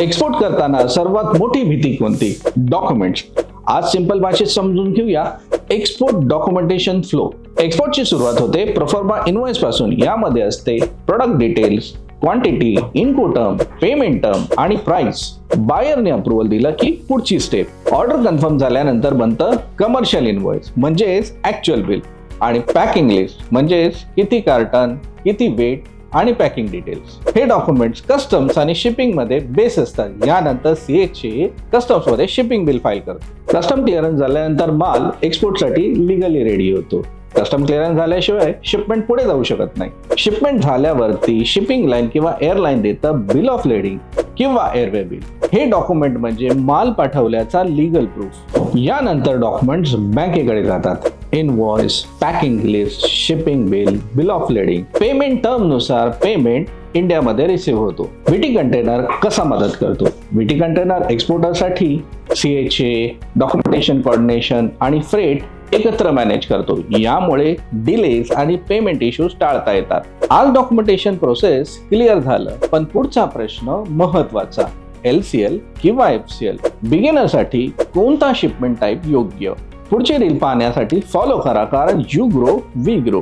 Export करताना सर्वात मोठी भीती कोणती? डॉक्युमेंट्स. आज सिंपल भाषेत समजून घेऊया एक्सपोर्ट डॉक्युमेंटेशन फ्लो. एक्सपोर्टची सुरुवात होते प्रोफॉर्मा इनवॉइस पासून. यामध्ये असते product details, quantity, input term, payment term आणि प्राइस. बायरने अप्रुव्हल दिलं की पुढची स्टेप. ऑर्डर कन्फर्म झाल्यानंतर बनतं कमर्शियल इनवॉइस म्हणजेच ऍक्च्युअल बिल आणि पॅकिंग लिस्ट म्हणजेच किती कार्टन, किती वेट आणि पॅकिंग डिटेल्स. हे डॉक्युमेंट्स कस्टम्स आणि शिपिंग मध्ये बेस असतात. यानंतर सीएचए कस्टम्स मध्ये शिपिंग बिल फाईल करतो. कस्टम क्लिअरन्स झाल्यानंतर माल एक्सपोर्ट साठी लिगली रेडी होतो. कस्टम क्लिअरन्स झाल्याशिवाय शिपमेंट पुढे जाऊ शकत नाही. शिपमेंट झाल्यावरती शिपिंग लाईन किंवा एअरलाईन देतं बिल ऑफ लेडिंग किंवा एअरवे बिल. हे डॉक्युमेंट म्हणजे माल पाठवल्याचा लीगल प्रूफ. यानंतर डॉक्युमेंट्स बँकेकडे जातात. Invoice, packing list, shipping bill, bill of lading. Payment term नुसार पेमेंट इंडियामध्ये रिसिव्ह होतो. विटी कंटेनर कसा मदत करतो? विटी कंटेनर एक्सपोर्टरसाठी सीएचए, डॉक्युमेंटेशन कोऑर्डिनेशन आणि फ्रेट एकत्र मॅनेज करतो. यामुळे डिलेज आणि पेमेंट इश्यूज टाळता येतात. आज डॉक्युमेंटेशन प्रोसेस क्लिअर झालं, पण पुढचा प्रश्न महत्वाचा. LCL किंवा FCL. बिगिनरसाठी कोणता शिपमेंट टाईप योग्य? पुढची रील पाहण्यासाठी फॉलो करा, कारण यू ग्रो वी ग्रो.